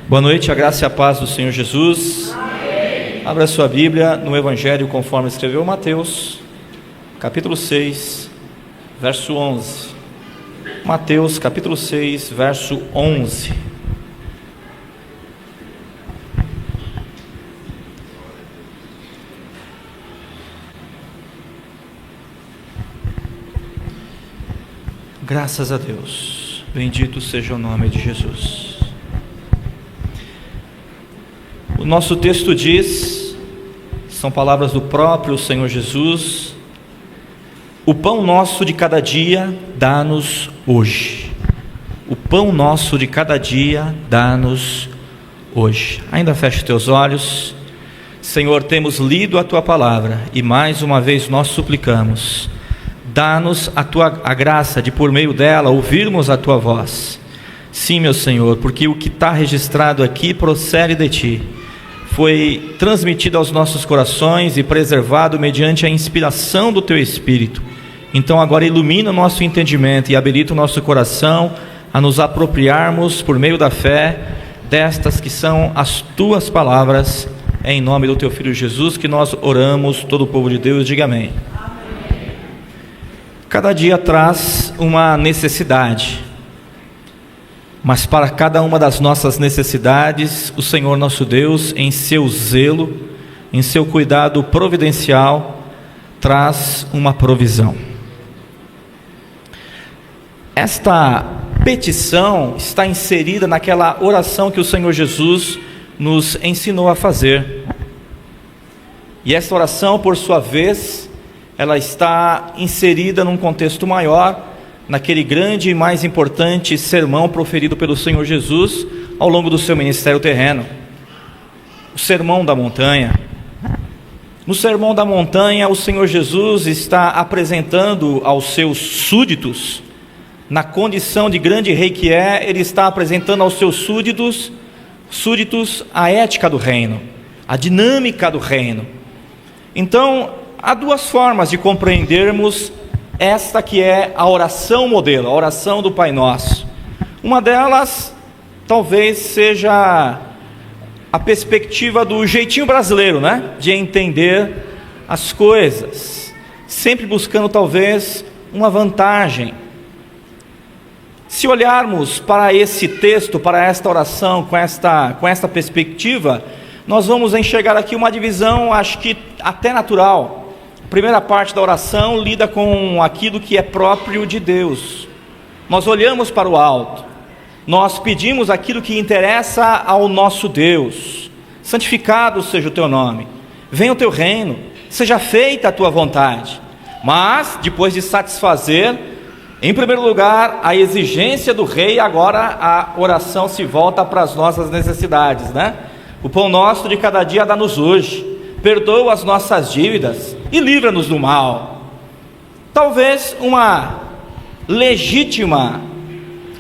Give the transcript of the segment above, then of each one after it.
Boa noite, a graça e a paz do Senhor Jesus. Amém. Abra sua Bíblia no Evangelho conforme escreveu Mateus, capítulo 6, verso 11. Mateus, capítulo 6, verso 11. Graças a Deus, bendito seja o nome de Jesus. O nosso texto diz, são palavras do próprio Senhor Jesus: o pão nosso de cada dia dá-nos hoje. O pão nosso de cada dia dá-nos hoje. Ainda feche teus olhos. Senhor, temos lido a Tua palavra e mais uma vez nós suplicamos: dá-nos a graça de, por meio dela, ouvirmos a Tua voz. Sim, meu Senhor, porque o que está registrado aqui procede de Ti, foi transmitido aos nossos corações e preservado mediante a inspiração do Teu Espírito. Então agora ilumina o nosso entendimento e habilita o nosso coração a nos apropriarmos, por meio da fé, destas que são as Tuas palavras. É em nome do Teu Filho Jesus que nós oramos. Todo o povo de Deus diga amém. Cada dia traz uma necessidade, mas para cada uma das nossas necessidades, o Senhor nosso Deus, em seu zelo, em seu cuidado providencial, traz uma provisão. Esta petição está inserida naquela oração que o Senhor Jesus nos ensinou a fazer. E esta oração, por sua vez, ela está inserida num contexto maior, naquele grande e mais importante sermão proferido pelo Senhor Jesus ao longo do seu ministério terreno, o Sermão da Montanha. No Sermão da Montanha, o Senhor Jesus está apresentando aos seus súditos, na condição de grande rei que é, ele está apresentando aos seus súditos a ética do reino, a dinâmica do reino. Então, há duas formas de compreendermos esta que é a oração modelo, a oração do Pai Nosso. Uma delas talvez seja a perspectiva do jeitinho brasileiro, de entender as coisas, sempre buscando talvez uma vantagem. Se olharmos para esse texto, para esta oração, com esta perspectiva, nós vamos enxergar aqui uma divisão, acho que até natural. A primeira parte da oração lida com aquilo que é próprio de Deus. Nós olhamos para o alto, nós pedimos aquilo que interessa ao nosso Deus. Santificado seja o Teu nome, venha o Teu reino, seja feita a Tua vontade. Mas, depois de satisfazer, em primeiro lugar, a exigência do rei, agora a oração se volta para as nossas necessidades, O pão nosso de cada dia dá-nos hoje, perdoa as nossas dívidas e livra-nos do mal. Talvez uma legítima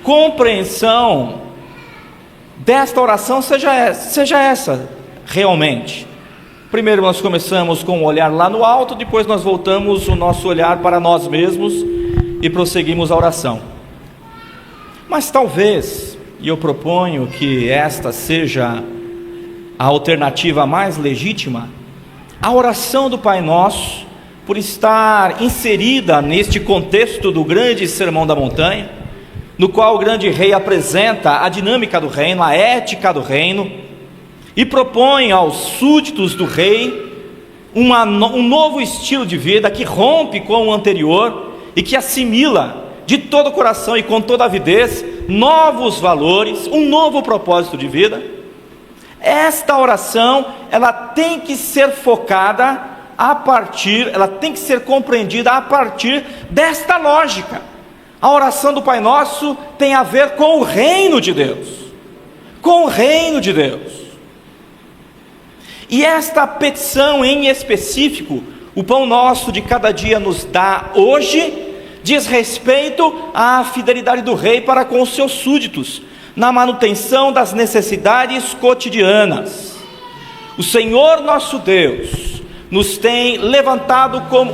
compreensão desta oração seja essa realmente. Primeiro nós começamos com um olhar lá no alto, depois nós voltamos o nosso olhar para nós mesmos e prosseguimos a oração. Mas talvez, e eu proponho que esta seja a alternativa mais legítima, a oração do Pai Nosso, por estar inserida neste contexto do grande Sermão da Montanha, no qual o grande rei apresenta a dinâmica do reino, a ética do reino, e propõe aos súditos do rei um novo estilo de vida que rompe com o anterior e que assimila de todo o coração e com toda a avidez novos valores, um novo propósito de vida. Esta oração, ela tem que ser focada ela tem que ser compreendida a partir desta lógica. A oração do Pai Nosso tem a ver com o reino de Deus, com o reino de Deus. E esta petição em específico, o pão nosso de cada dia nos dá hoje, diz respeito à fidelidade do rei para com os seus súditos, na manutenção das necessidades cotidianas. O Senhor nosso Deus nos tem levantado como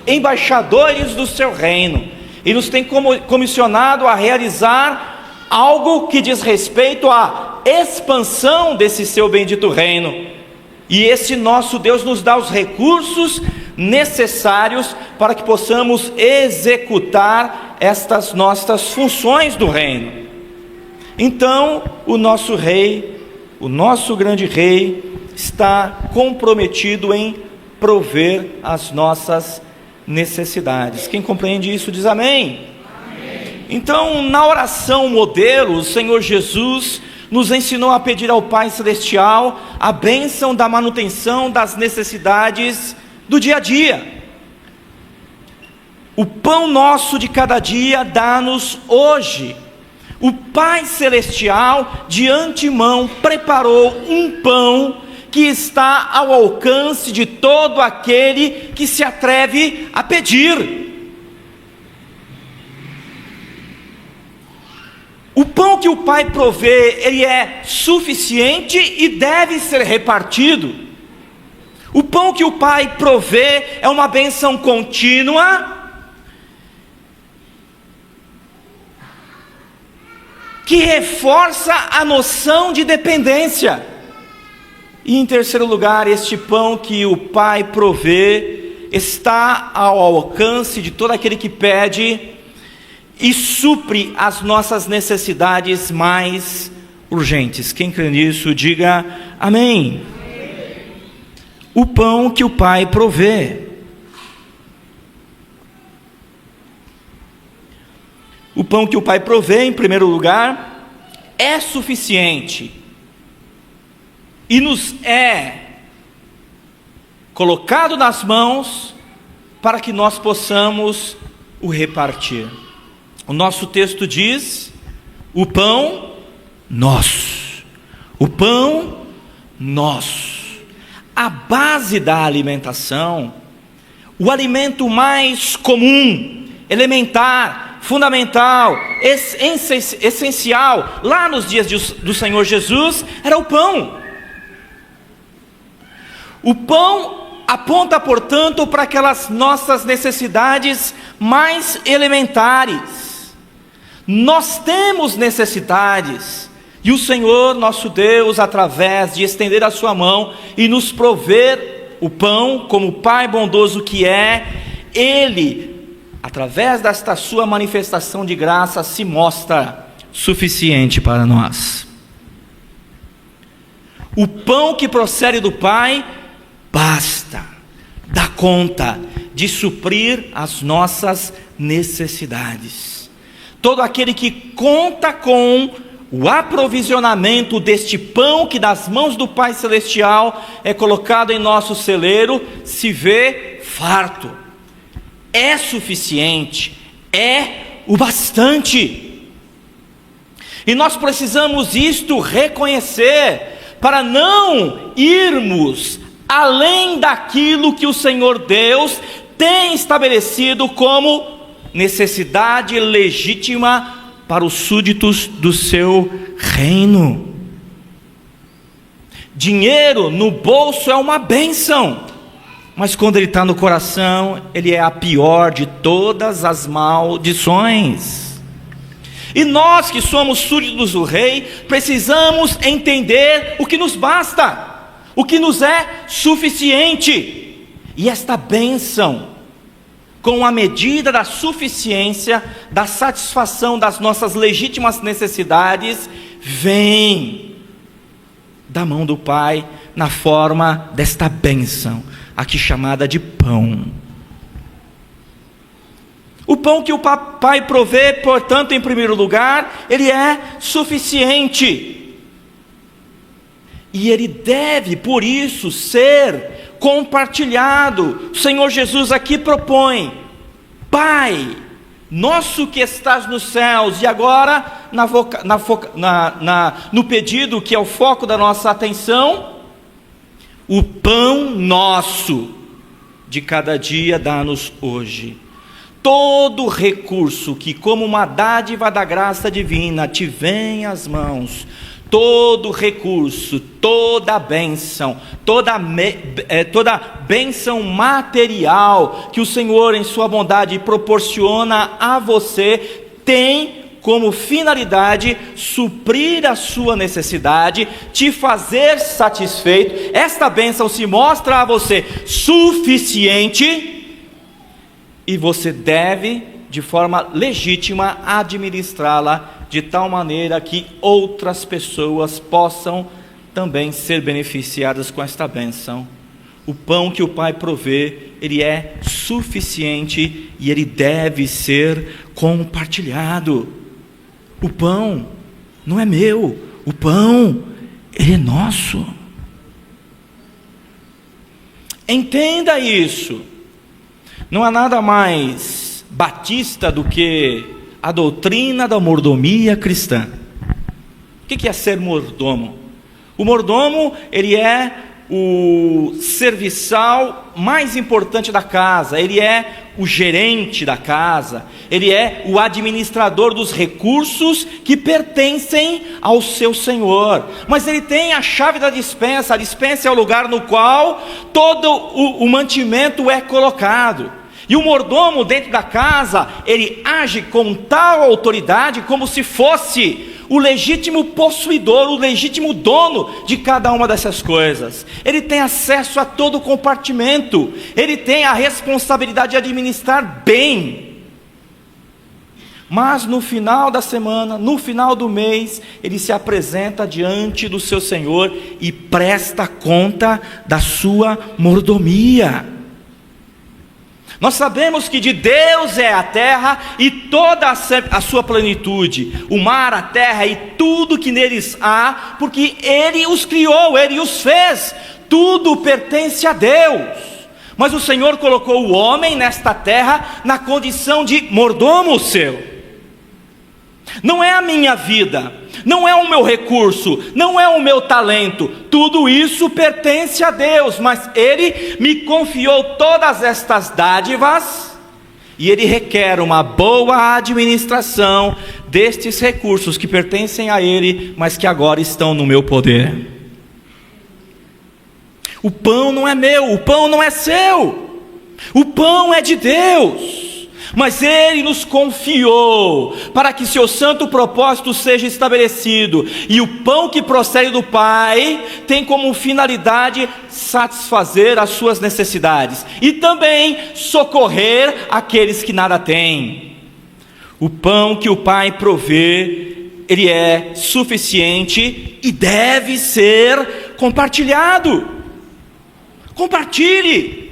embaixadores do seu reino e nos tem comissionado a realizar algo que diz respeito à expansão desse seu bendito reino. E esse nosso Deus nos dá os recursos necessários para que possamos executar estas nossas funções do reino. Então, o nosso rei, o nosso grande rei, está comprometido em prover as nossas necessidades. Quem compreende isso diz amém. Amém. Então, na oração modelo, o Senhor Jesus nos ensinou a pedir ao Pai Celestial a bênção da manutenção das necessidades do dia a dia. O pão nosso de cada dia dá-nos hoje. O Pai Celestial de antemão preparou um pão que está ao alcance de todo aquele que se atreve a pedir. O pão que o Pai provê, ele é suficiente e deve ser repartido. O pão que o Pai provê é uma bênção contínua, que reforça a noção de dependência. E em terceiro lugar, este pão que o Pai provê está ao alcance de todo aquele que pede e supre as nossas necessidades mais urgentes. Quem crê nisso, diga amém. O pão que o Pai provê. O pão que o Pai provê, em primeiro lugar, é suficiente e nos é colocado nas mãos para que nós possamos o repartir. O nosso texto diz: o pão nosso, o pão nosso. A base da alimentação, o alimento mais comum, elementar, fundamental, essencial, lá nos dias do Senhor Jesus, era o pão. O pão aponta, portanto, para aquelas nossas necessidades mais elementares. Nós temos necessidades, e o Senhor nosso Deus, através de estender a sua mão e nos prover o pão, como Pai bondoso que é, Ele, através desta sua manifestação de graça, se mostra suficiente para nós. O pão que procede do Pai basta, dá conta de suprir as nossas necessidades. Todo aquele que conta com o aprovisionamento deste pão que das mãos do Pai Celestial é colocado em nosso celeiro, se vê farto, é suficiente, é o bastante. E nós precisamos isto reconhecer, para não irmos além daquilo que o Senhor Deus tem estabelecido como necessidade legítima para os súditos do seu reino. Dinheiro no bolso é uma bênção, mas quando ele está no coração, ele é a pior de todas as maldições. E nós que somos súditos do rei, precisamos entender o que nos basta, o que nos é suficiente. E esta bênção, com a medida da suficiência, da satisfação das nossas legítimas necessidades, vem da mão do Pai, na forma desta bênção, aqui chamada de pão. O pão que o Pai provê, portanto, em primeiro lugar, ele é suficiente. E ele deve, por isso, ser compartilhado. O Senhor Jesus aqui propõe: Pai nosso que estás nos céus, e agora no pedido que é o foco da nossa atenção, o pão nosso de cada dia dá-nos hoje. Todo recurso que como uma dádiva da graça divina te vem às mãos, todo recurso, toda bênção, toda bênção material que o Senhor em sua bondade proporciona a você, tem como finalidade suprir a sua necessidade, te fazer satisfeito. Esta bênção se mostra a você suficiente e você deve, de forma legítima, administrá-la de tal maneira que outras pessoas possam também ser beneficiadas com esta bênção. O pão que o Pai provê, ele é suficiente e ele deve ser compartilhado. O pão não é meu, o pão, ele é nosso. Entenda isso. Não há nada mais batista do que a doutrina da mordomia cristã. O que é ser mordomo? O mordomo, ele é o serviçal mais importante da casa, ele é o gerente da casa, ele é o administrador dos recursos que pertencem ao seu senhor, mas ele tem a chave da despensa. A despensa é o lugar no qual todo o mantimento é colocado, e o mordomo dentro da casa, ele age com tal autoridade como se fosse o legítimo possuidor, o legítimo dono de cada uma dessas coisas. Ele tem acesso a todo o compartimento, ele tem a responsabilidade de administrar bem. Mas no final da semana, no final do mês, ele se apresenta diante do seu Senhor e presta conta da sua mordomia. Nós sabemos que de Deus é a terra e toda a sua plenitude, o mar, a terra e tudo que neles há, porque Ele os criou, Ele os fez, tudo pertence a Deus. Mas o Senhor colocou o homem nesta terra na condição de mordomo seu. Não é a minha vida, não é o meu recurso, não é o meu talento, tudo isso pertence a Deus, mas Ele me confiou todas estas dádivas, e Ele requer uma boa administração destes recursos que pertencem a Ele, mas que agora estão no meu poder. O pão não é meu, o pão não é seu, o pão é de Deus. Mas Ele nos confiou para que seu santo propósito seja estabelecido, e o pão que procede do Pai tem como finalidade satisfazer as suas necessidades e também socorrer aqueles que nada têm. O pão que o Pai provê, ele é suficiente e deve ser compartilhado. Compartilhe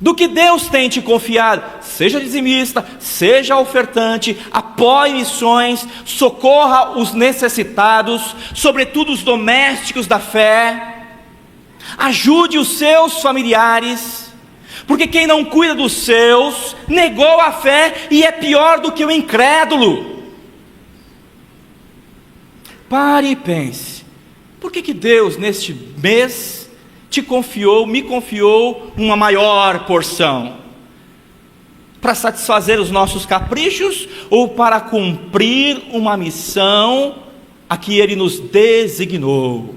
do que Deus tem te confiado. Seja dizimista, seja ofertante, apoie missões, socorra os necessitados, sobretudo os domésticos da fé, ajude os seus familiares, porque quem não cuida dos seus, negou a fé e é pior do que o incrédulo. Pare e pense, por que Deus neste mês me confiou uma maior porção? Para satisfazer os nossos caprichos ou para cumprir uma missão a que Ele nos designou?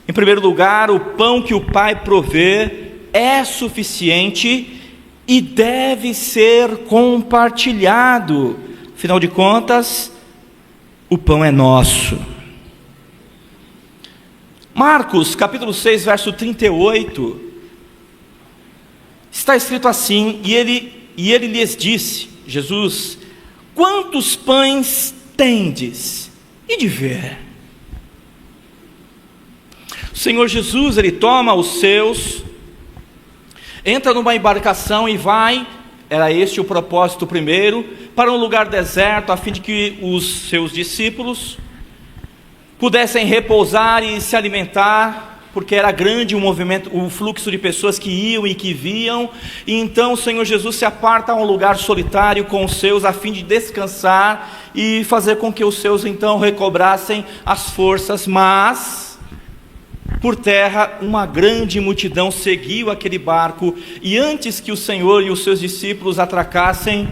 Em primeiro lugar, o pão que o Pai provê é suficiente e deve ser compartilhado. Afinal de contas, o pão é nosso. Marcos, capítulo 6, verso 38, está escrito assim, e ele lhes disse, Jesus: quantos pães tendes? E de ver. O Senhor Jesus, ele toma os seus, entra numa embarcação e vai, era este o propósito primeiro, para um lugar deserto, a fim de que os seus discípulos pudessem repousar e se alimentar, porque era grande o movimento, o fluxo de pessoas que iam e que vinham. E então o Senhor Jesus se aparta a um lugar solitário com os seus, a fim de descansar e fazer com que os seus então recobrassem as forças. Mas por terra uma grande multidão seguiu aquele barco, e antes que o Senhor e os seus discípulos atracassem,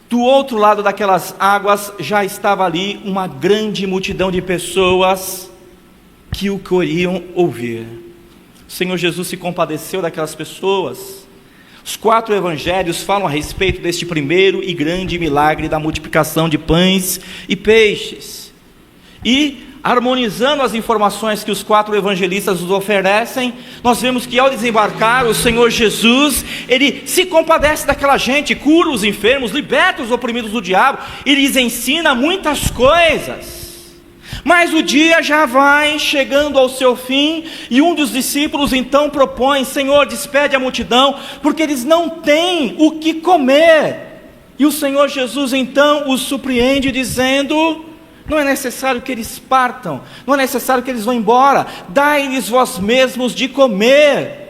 do outro lado daquelas águas já estava ali uma grande multidão de pessoas que o queriam ouvir. O Senhor Jesus se compadeceu daquelas pessoas, Os 4 evangelhos falam a respeito deste primeiro e grande milagre da multiplicação de pães e peixes. E, harmonizando as informações que os 4 evangelistas nos oferecem, nós vemos que ao desembarcar, o Senhor Jesus, Ele se compadece daquela gente, cura os enfermos, liberta os oprimidos do diabo, e lhes ensina muitas coisas. Mas o dia já vai chegando ao seu fim, e um dos discípulos então propõe: Senhor, despede a multidão, porque eles não têm o que comer. E o Senhor Jesus então os surpreende dizendo: não é necessário que eles partam, não é necessário que eles vão embora, dai-lhes vós mesmos de comer.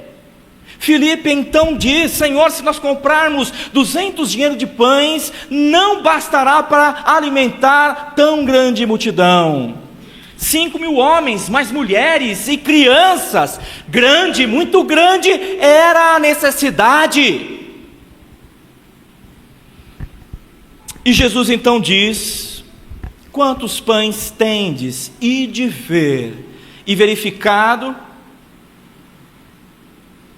Filipe então diz: Senhor, se nós comprarmos 200 dinheiros de pães, não bastará para alimentar tão grande multidão. 5.000 homens, mais mulheres e crianças, grande, muito grande era a necessidade. E Jesus então diz: quantos pães tendes? Ide ver. E verificado,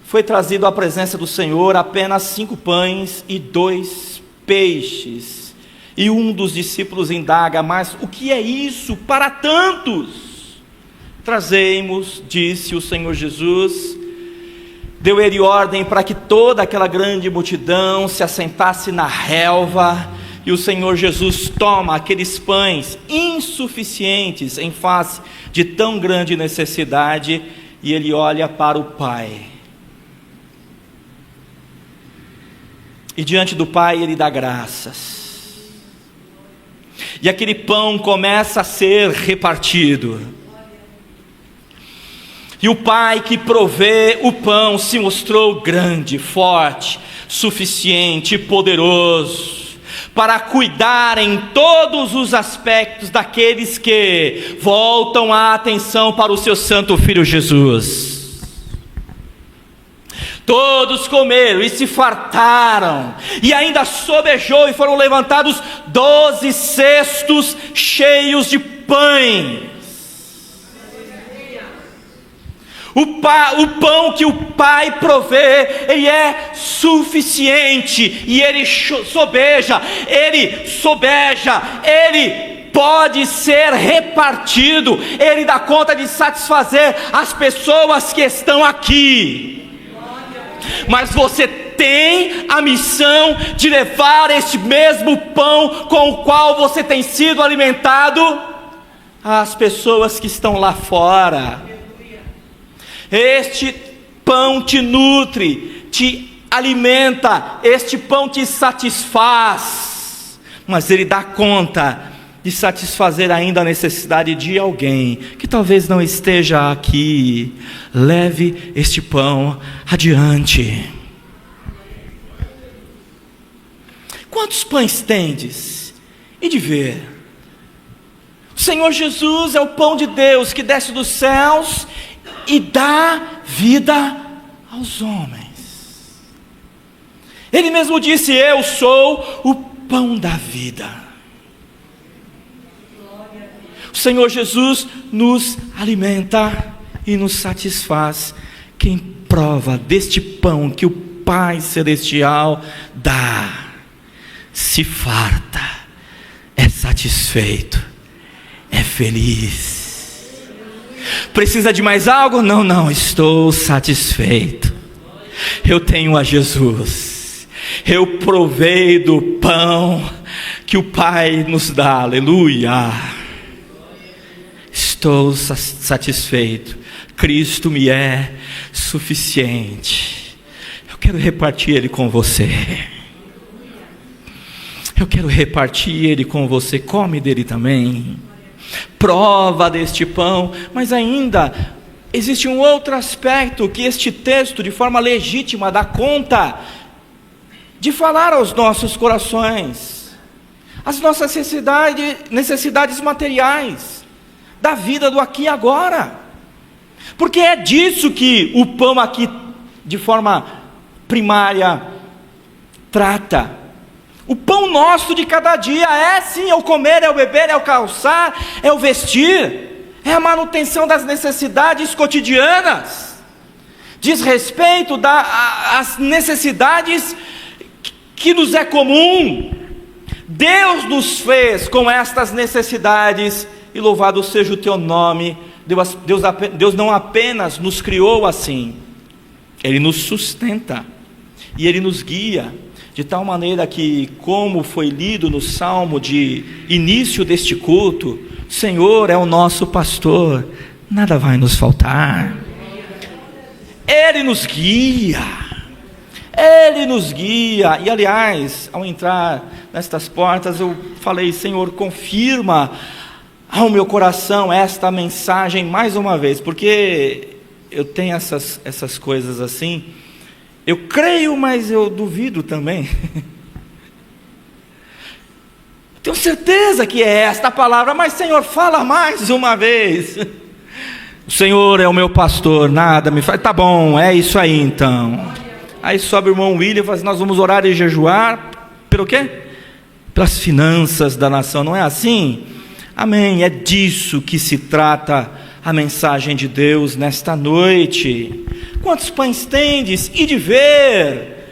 foi trazido à presença do Senhor apenas 5 pães e 2 peixes. E um dos discípulos indaga: mas o que é isso para tantos? Trazemos, disse o Senhor Jesus. Deu ele ordem para que toda aquela grande multidão se assentasse na relva. E o Senhor Jesus toma aqueles pães insuficientes em face de tão grande necessidade, e ele olha para o Pai. E diante do Pai ele dá graças. E aquele pão começa a ser repartido. E o Pai que provê o pão se mostrou grande, forte, suficiente e poderoso para cuidar em todos os aspectos daqueles que voltam a atenção para o seu santo Filho Jesus. Todos comeram e se fartaram, e ainda sobejou, e foram levantados 12 cestos cheios de pães. O pão que o Pai provê, ele é suficiente, e ele sobeja, ele pode ser repartido, ele dá conta de satisfazer as pessoas que estão aqui. Mas você tem a missão de levar este mesmo pão com o qual você tem sido alimentado às pessoas que estão lá fora. Este pão te nutre, te alimenta, este pão te satisfaz, mas ele dá conta de satisfazer ainda a necessidade de alguém que talvez não esteja aqui. Leve este pão adiante. Quantos pães tendes? E de ver. O Senhor Jesus é o pão de Deus que desce dos céus e dá vida aos homens. Ele mesmo disse: eu sou o pão da vida. O Senhor Jesus nos alimenta e nos satisfaz. Quem prova deste pão que o Pai Celestial dá, se farta, é satisfeito, é feliz. Precisa de mais algo? Não, estou satisfeito. Eu tenho a Jesus. Eu provei do pão que o Pai nos dá. Aleluia. Estou satisfeito. Cristo me é suficiente. Eu quero repartir Ele com você. Eu quero repartir Ele com você. Come dele também. Prova deste pão. Mas ainda existe um outro aspecto que este texto, de forma legítima, dá conta de falar aos nossos corações. As nossas necessidades materiais, da vida do aqui e agora. Porque é disso que o pão aqui, de forma primária, trata. O pão nosso de cada dia é sim, é o comer, é o beber, é o calçar, é o vestir, é a manutenção das necessidades cotidianas. diz respeito às necessidades que nos é comum. Deus nos fez com estas necessidades, e louvado seja o teu nome. Deus não apenas nos criou assim, Ele nos sustenta, e Ele nos guia, de tal maneira que, como foi lido no salmo de início deste culto, o Senhor é o nosso pastor, nada vai nos faltar. Ele nos guia, e aliás, ao entrar nestas portas, eu falei: Senhor, confirma ao meu coração esta mensagem mais uma vez, porque eu tenho essas coisas assim, eu creio, mas eu duvido também. Tenho certeza que é esta palavra, mas Senhor, fala mais uma vez. O Senhor é o meu pastor, nada me faz. Tá bom, é isso aí então. Aí sobe o irmão William e fala assim: nós vamos orar e jejuar, pelo quê? Pelas finanças da nação, não é assim? Amém, é disso que se trata a mensagem de Deus nesta noite. Quantos pães tendes? E de ver.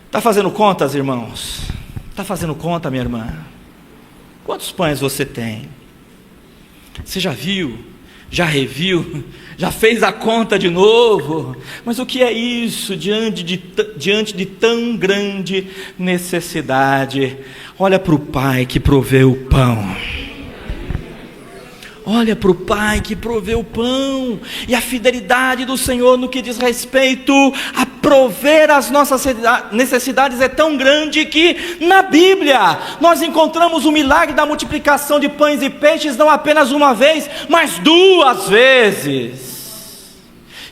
Está fazendo contas, irmãos? Está fazendo conta, minha irmã? Quantos pães você tem? Você já viu? Já reviu? Já fez a conta de novo? Mas o que é isso diante de tão grande necessidade? Olha para o Pai que provê o pão. Olha para o Pai que provê o pão, e a fidelidade do Senhor no que diz respeito a prover as nossas necessidades é tão grande que na Bíblia nós encontramos o milagre da multiplicação de pães e peixes não apenas uma vez, mas 2 vezes.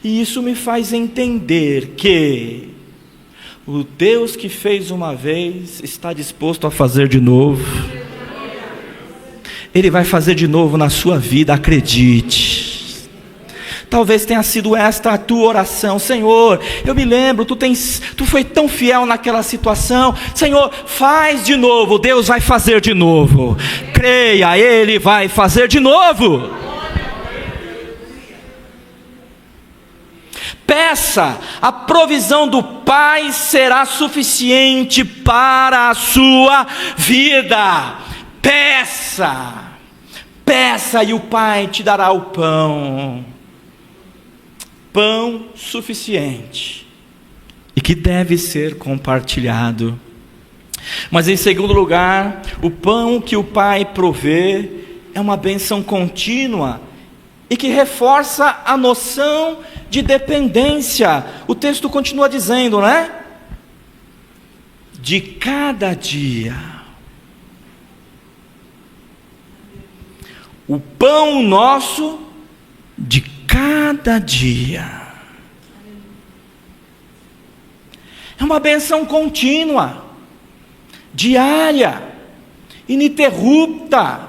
E isso me faz entender que o Deus que fez uma vez está disposto a fazer de novo. Ele vai fazer de novo na sua vida, acredite. Talvez tenha sido esta a tua oração: Senhor, eu me lembro, tu foi tão fiel naquela situação, Senhor, faz de novo. Deus vai fazer de novo, creia, Ele vai fazer de novo. Peça, a provisão do Pai será suficiente para a sua vida. Peça e o Pai te dará o pão suficiente, e que deve ser compartilhado. Mas em segundo lugar, o pão que o Pai provê é uma bênção contínua, e que reforça a noção de dependência. O texto continua dizendo, né? De cada dia. O pão nosso de cada dia. É uma bênção contínua, diária, ininterrupta,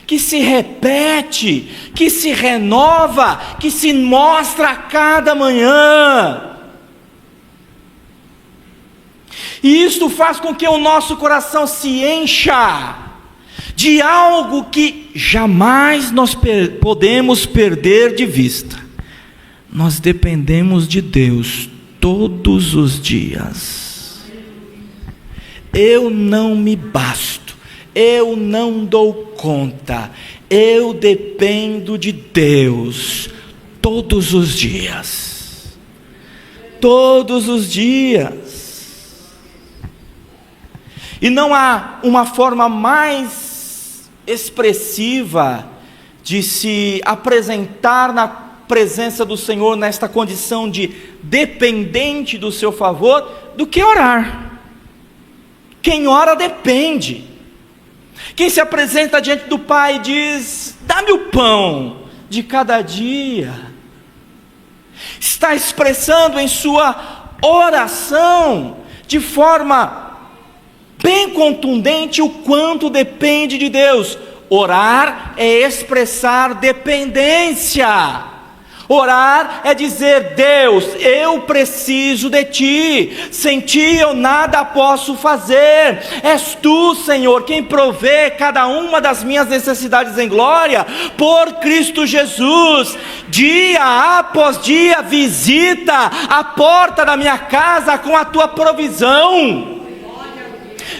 que se repete, que se renova, que se mostra a cada manhã. E isto faz com que o nosso coração se encha de algo que jamais nós podemos perder de vista. Nós dependemos de Deus todos os dias. Eu não me basto, eu não dou conta, eu dependo de Deus todos os dias. Todos os dias. E não há uma forma mais expressiva de se apresentar na presença do Senhor nesta condição de dependente do seu favor do que orar. Quem ora depende. Quem se apresenta diante do Pai diz: dá-me o pão de cada dia. Está expressando em sua oração de forma bem contundente o quanto depende de Deus. Orar é expressar dependência. Orar é dizer: Deus, eu preciso de Ti, sem Ti eu nada posso fazer. És Tu, Senhor, quem provê cada uma das minhas necessidades em glória, por Cristo Jesus. Dia após dia, visita a porta da minha casa com a Tua provisão.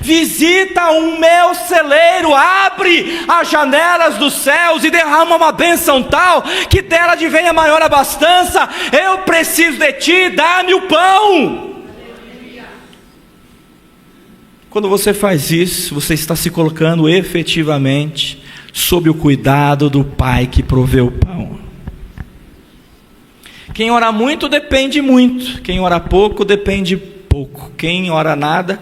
Visita o meu celeiro, abre as janelas dos céus e derrama uma bênção tal, que dela advenha maior abastança. Eu preciso de Ti, dá-me o pão. Quando você faz isso, você está se colocando efetivamente sob o cuidado do Pai que provê o pão. Quem ora muito, depende muito. Quem ora pouco, depende pouco. Quem ora nada,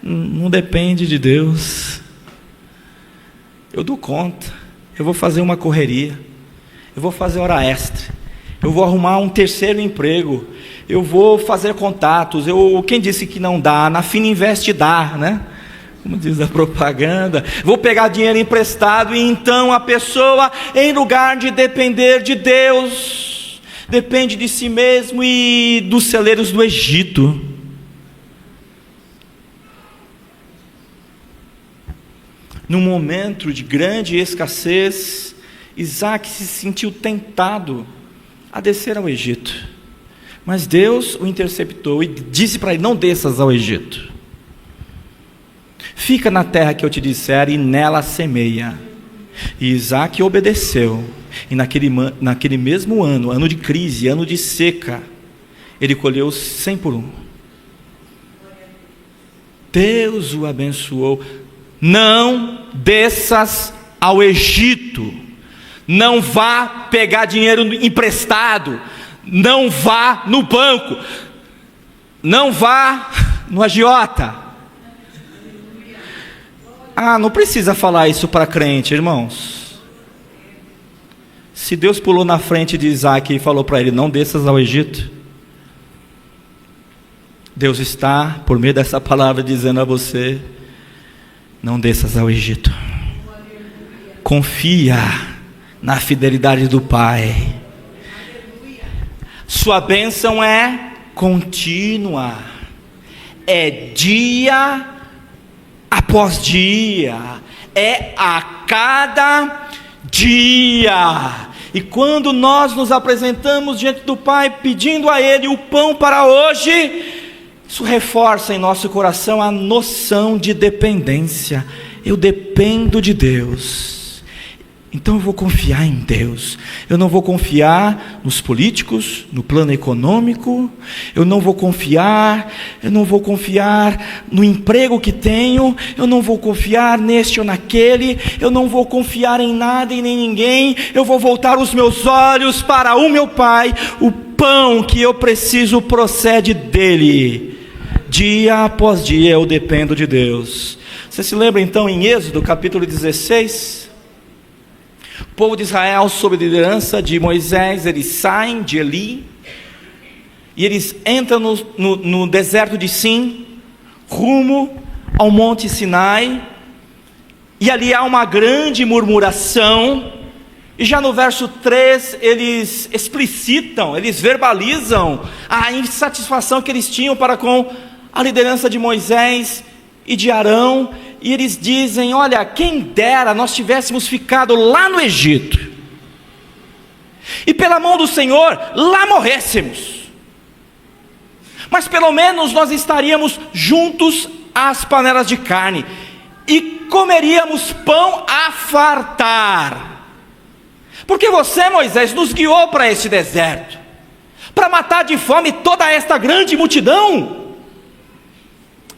não depende de Deus. Eu dou conta, eu vou fazer uma correria, eu vou fazer hora extra, eu vou arrumar um terceiro emprego, eu vou fazer contatos. Quem disse que não dá? Na Fininvest dá, né? Como diz a propaganda. Vou pegar dinheiro emprestado. E então a pessoa, em lugar de depender de Deus, depende de si mesmo e dos celeiros do Egito. Num momento de grande escassez, Isaac se sentiu tentado a descer ao Egito, mas Deus o interceptou e disse para ele: não desças ao Egito, fica na terra que eu te disser e nela semeia. E Isaac obedeceu, e naquele mesmo ano, ano de crise, ano de seca, ele colheu 100 por 1. Deus o abençoou. Não desças ao Egito, não vá pegar dinheiro emprestado, não vá no banco, não vá no agiota. Não precisa falar isso para crente, irmãos. Se Deus pulou na frente de Isaac e falou para ele: não desças ao Egito, Deus está, por meio dessa palavra, dizendo a você: não desças ao Egito. Confia na fidelidade do Pai. Sua bênção é contínua, é dia após dia, é a cada dia. E quando nós nos apresentamos diante do Pai, pedindo a Ele o pão para hoje, isso reforça em nosso coração a noção de dependência. Eu dependo de Deus, então eu vou confiar em Deus. Eu não vou confiar nos políticos, no plano econômico. Eu não vou confiar no emprego que tenho. Eu não vou confiar neste ou naquele. Eu não vou confiar em nada e nem ninguém. Eu vou voltar os meus olhos para o meu Pai. O pão que eu preciso procede dEle. Dia após dia eu dependo de Deus. Você se lembra então em Êxodo capítulo 16? O povo de Israel, sob a liderança de Moisés, eles saem de Eli e eles entram no deserto de Sim, rumo ao monte Sinai, e ali há uma grande murmuração. E já no verso 3 eles explicitam, eles verbalizam a insatisfação que eles tinham para com a liderança de Moisés e de Arão, e eles dizem: olha, quem dera nós tivéssemos ficado lá no Egito, e pela mão do Senhor lá morrêssemos, mas pelo menos nós estaríamos juntos às panelas de carne, e comeríamos pão a fartar, porque você, Moisés, nos guiou para este deserto, para matar de fome toda esta grande multidão.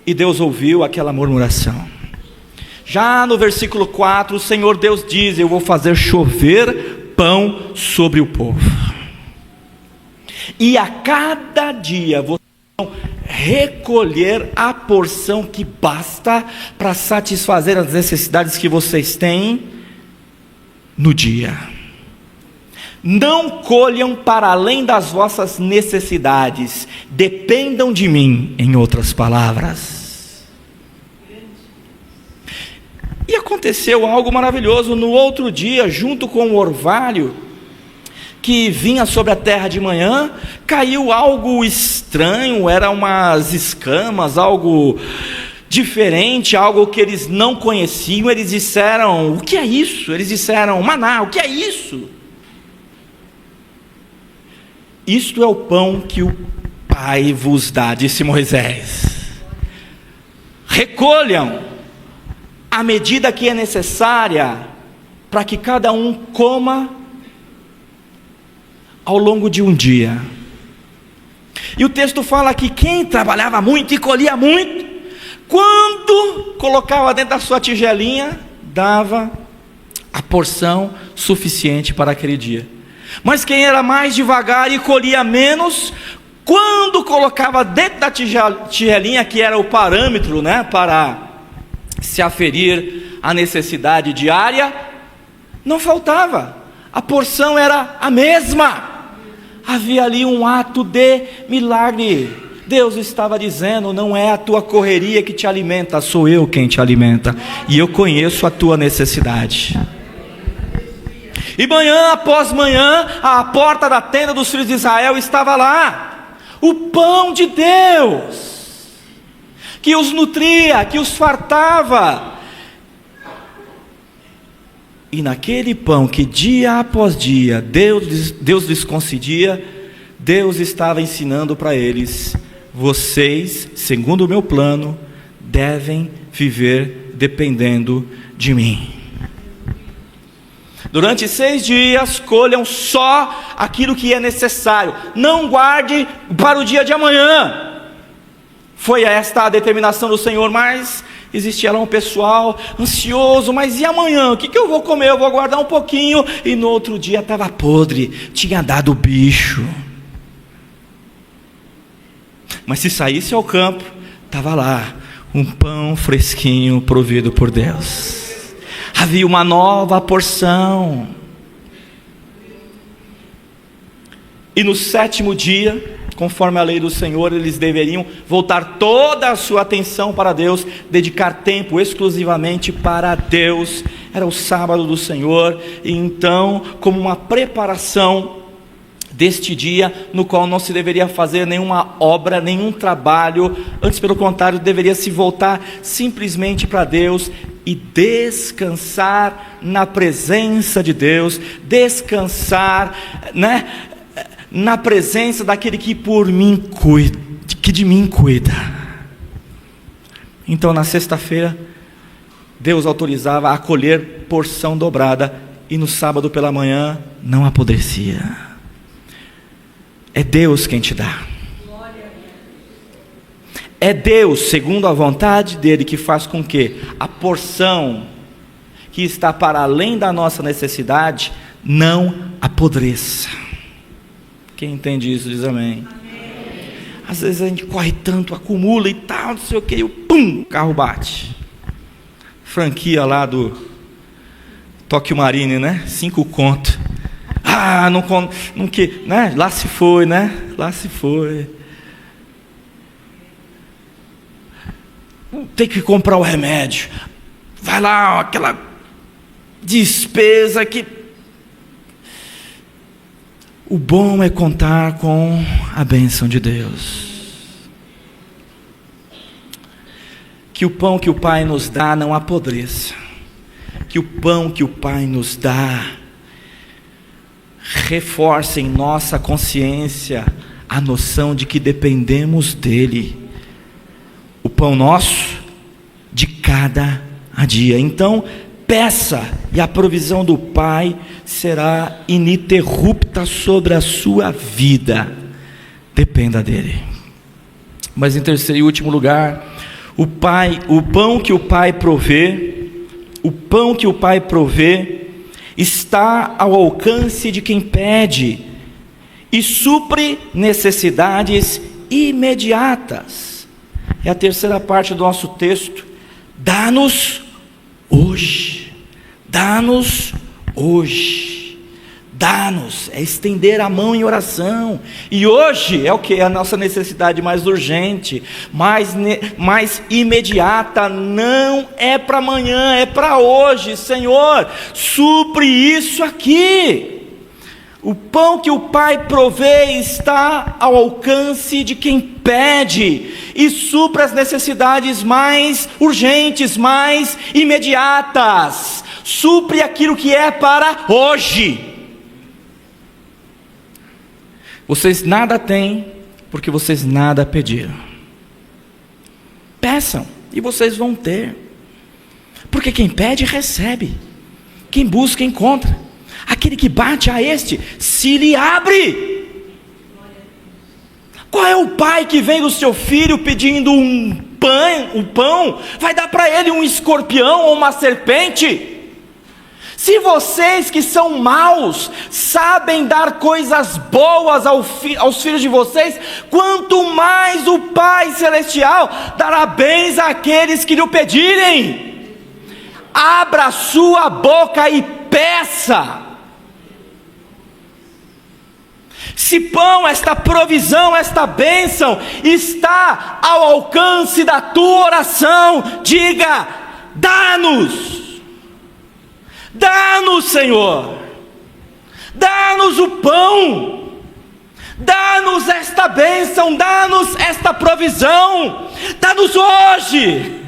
E Deus ouviu aquela murmuração. Já no versículo 4, o Senhor Deus diz: eu vou fazer chover pão sobre o povo, e a cada dia vocês vão recolher a porção que basta para satisfazer as necessidades que vocês têm no dia. Não colham para além das vossas necessidades, dependam de mim, em outras palavras. E aconteceu algo maravilhoso. No outro dia, junto com o orvalho, que vinha sobre a terra de manhã, caiu algo estranho, eram umas escamas, algo diferente, algo que eles não conheciam. Eles disseram: o que é isso? Eles disseram: maná, o que é isso? Isto é o pão que o Pai vos dá, disse Moisés. Recolham a medida que é necessária, para que cada um coma ao longo de um dia. E o texto fala que quem trabalhava muito e colhia muito, quando colocava dentro da sua tigelinha, dava a porção suficiente para aquele dia. Mas quem era mais devagar e colhia menos, quando colocava dentro da tigelinha, que era o parâmetro, para se aferir a necessidade diária, não faltava, a porção era a mesma. Havia ali um ato de milagre. Deus estava dizendo: não é a tua correria que te alimenta, sou eu quem te alimenta, e eu conheço a tua necessidade. E manhã após manhã, a porta da tenda dos filhos de Israel estava lá, o pão de Deus, que os nutria, que os fartava. E naquele pão que dia após dia Deus lhes concedia, Deus estava ensinando para eles: vocês, segundo o meu plano, devem viver dependendo de mim. Durante 6 dias, colham só aquilo que é necessário, não guarde para o dia de amanhã. Foi esta a determinação do Senhor. Mas existia lá um pessoal ansioso: mas e amanhã? O que eu vou comer? Eu vou guardar um pouquinho. E no outro dia estava podre, tinha dado bicho. Mas se saísse ao campo, estava lá um pão fresquinho provido por Deus. Havia uma nova porção. E no 7º dia, conforme a lei do Senhor, eles deveriam voltar toda a sua atenção para Deus, dedicar tempo exclusivamente para Deus. Era o sábado do Senhor. E então, como uma preparação deste dia, no qual não se deveria fazer nenhuma obra, nenhum trabalho, antes pelo contrário, deveria se voltar simplesmente para Deus e descansar na presença de Deus, descansar, na presença daquele que por mim cuida, que de mim cuida. Então na sexta-feira, Deus autorizava a colher porção dobrada, e no sábado pela manhã não apodrecia. É Deus quem te dá. É Deus, segundo a vontade dele, que faz com que a porção que está para além da nossa necessidade não apodreça. Quem entende isso diz amém. Às vezes a gente corre tanto, acumula e tal, não sei o que, e pum, o carro bate. Franquia lá do Tóquio Marine, 5 conto. Não que, lá se foi, lá se foi. Tem que comprar o remédio. Vai lá, aquela despesa que... O bom é contar com a bênção de Deus. Que o pão que o Pai nos dá não apodreça. Que o pão que o Pai nos dá reforce em nossa consciência a noção de que dependemos dEle. O pão nosso de cada dia. Então, peça, e a provisão do Pai será ininterrupta sobre a sua vida. Dependa dele. Mas em terceiro e último lugar, o pão que o Pai provê, está ao alcance de quem pede e supre necessidades imediatas. É a terceira parte do nosso texto. Dá-nos hoje. Dá-nos hoje. Dá-nos, é estender a mão em oração. E hoje é o que? A nossa necessidade mais urgente, mais imediata. Não é para amanhã, é para hoje. Senhor, supre isso aqui. O pão que o Pai provê está ao alcance de quem pede e supra as necessidades mais urgentes, mais imediatas. Supre aquilo que é para hoje. Vocês nada têm porque vocês nada pediram. Peçam e vocês vão ter. Porque quem pede recebe. Quem busca encontra. Aquele que bate a este se lhe abre. Qual é o pai que vem do seu filho pedindo um pão, vai dar para ele um escorpião ou uma serpente? Se vocês que são maus sabem dar coisas boas aos filhos de vocês, quanto mais o Pai Celestial dará bens àqueles que lhe pedirem. Abra sua boca e peça. Se pão, esta provisão, esta bênção está ao alcance da tua oração, diga: dá-nos. Dá-nos, Senhor, dá-nos o pão, dá-nos esta bênção, dá-nos esta provisão, dá-nos hoje,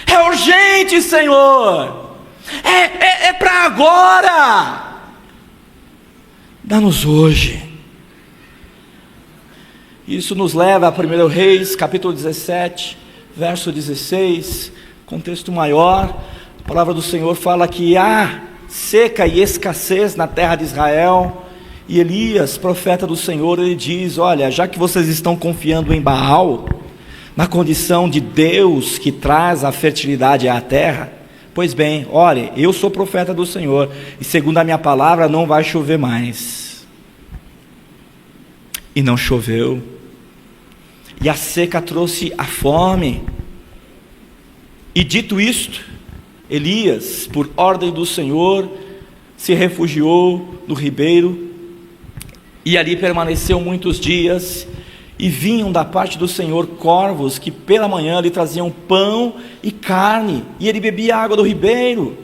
é urgente, Senhor, é para agora, dá-nos hoje. Isso nos leva a 1 Reis, capítulo 17, verso 16, contexto maior. A palavra do Senhor fala que há seca e escassez na terra de Israel, e Elias, profeta do Senhor, ele diz: olha, já que vocês estão confiando em Baal, na condição de Deus que traz a fertilidade à terra, pois bem, olha, eu sou profeta do Senhor, e segundo a minha palavra não vai chover mais. E não choveu, e a seca trouxe a fome. E dito isto, Elias, por ordem do Senhor, se refugiou no ribeiro, e ali permaneceu muitos dias, e vinham da parte do Senhor corvos, que pela manhã lhe traziam pão e carne, e ele bebia água do ribeiro,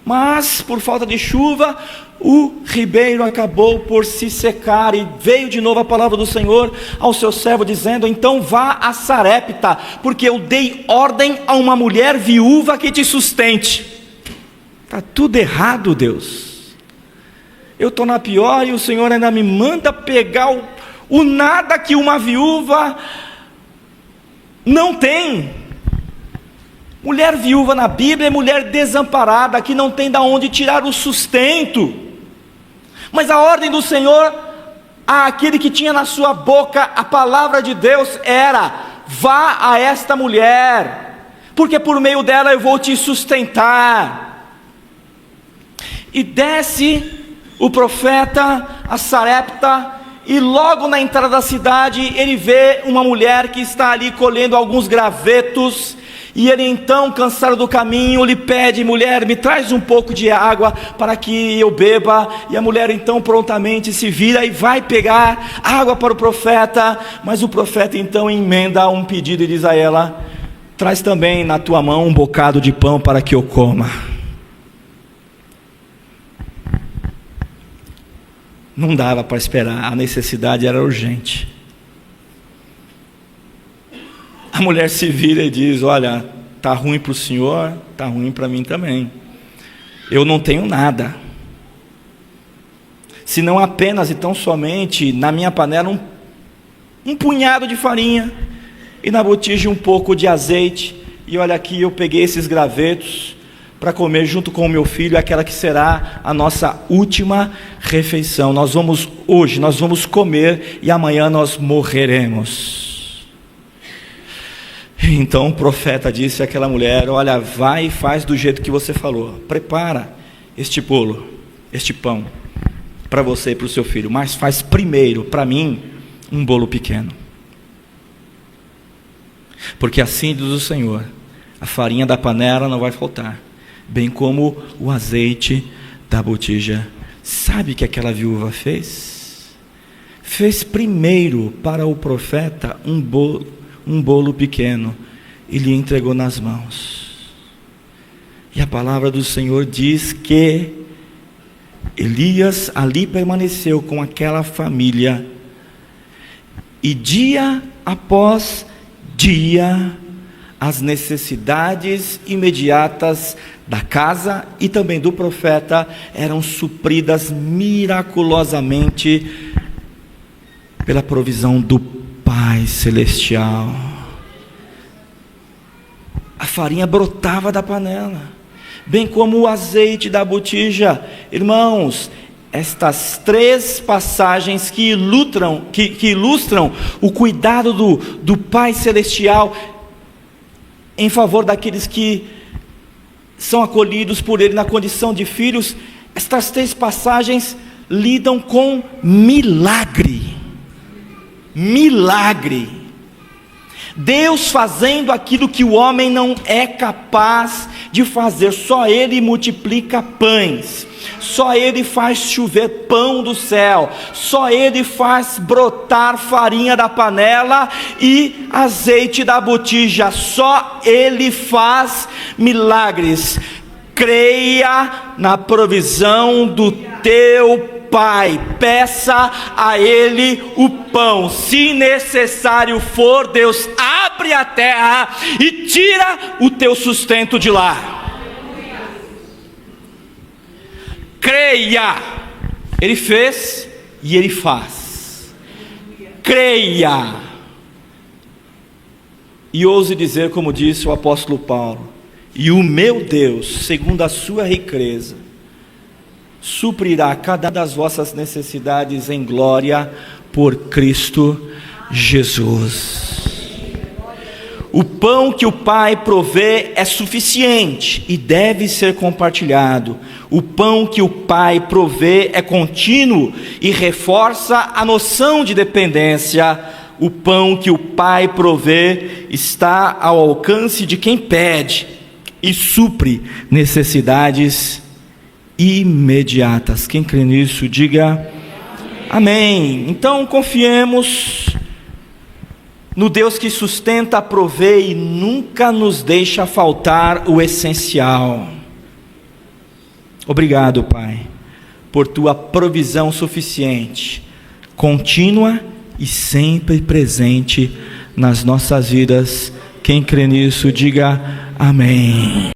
mas por falta de chuva, o ribeiro acabou por se secar, e veio de novo a palavra do Senhor ao seu servo, dizendo: então vá a Sarepta, porque eu dei ordem a uma mulher viúva que te sustente. Está tudo errado, Deus. Eu estou na pior, e o Senhor ainda me manda pegar o nada que uma viúva não tem. Mulher viúva na Bíblia é mulher desamparada, que não tem de onde tirar o sustento. Mas a ordem do Senhor àquele que tinha na sua boca a palavra de Deus era: vá a esta mulher, porque por meio dela eu vou te sustentar. E desce o profeta a Sarepta, e logo na entrada da cidade ele vê uma mulher que está ali colhendo alguns gravetos. E ele então, cansado do caminho, lhe pede: mulher, me traz um pouco de água para que eu beba. E a mulher então prontamente se vira e vai pegar água para o profeta. Mas o profeta então emenda um pedido e diz a ela: traz também na tua mão um bocado de pão para que eu coma. Não dava para esperar, a necessidade era urgente. A mulher se vira e diz: olha, está ruim para o senhor, está ruim para mim também. Eu não tenho nada, senão apenas e tão somente na minha panela um punhado de farinha, e na botija um pouco de azeite. E olha aqui, eu peguei esses gravetos para comer junto com o meu filho, aquela que será a nossa última refeição. Nós vamos comer, e amanhã nós morreremos. Então o profeta disse àquela mulher: olha, vai e faz do jeito que você falou, prepara este bolo, este pão, para você e para o seu filho, mas faz primeiro para mim um bolo pequeno, porque assim diz o Senhor: a farinha da panela não vai faltar, bem como o azeite da botija. Sabe o que aquela viúva fez? Fez primeiro para o profeta um bolo pequeno, e lhe entregou nas mãos. E a palavra do Senhor diz que Elias ali permaneceu com aquela família, e dia após dia, as necessidades imediatas da casa e também do profeta eram supridas miraculosamente pela provisão do Pai Celestial. A farinha brotava da panela, bem como o azeite da botija. Irmãos, estas 3 passagens que ilustram o cuidado do Pai Celestial em favor daqueles que são acolhidos por Ele na condição de filhos. Estas 3 passagens lidam com milagre. Deus fazendo aquilo que o homem não é capaz de fazer. Só Ele multiplica pães, só Ele faz chover pão do céu, só Ele faz brotar farinha da panela e azeite da botija, só Ele faz milagres. Creia na provisão do teu Pai, peça a Ele o pão. Se necessário for, Deus abre a terra e tira o teu sustento de lá. Creia, Ele fez e Ele faz. Creia, e ouse dizer como disse o apóstolo Paulo: e o meu Deus, segundo a sua riqueza, suprirá cada das vossas necessidades em glória por Cristo Jesus. O pão que o Pai provê é suficiente e deve ser compartilhado. O pão que o Pai provê é contínuo e reforça a noção de dependência. O pão que o Pai provê está ao alcance de quem pede e supre necessidades imediatas. Quem crê nisso, diga amém. Então confiemos no Deus que sustenta, provê e nunca nos deixa faltar o essencial. Obrigado, Pai, por tua provisão suficiente, contínua e sempre presente nas nossas vidas. Quem crê nisso, diga amém.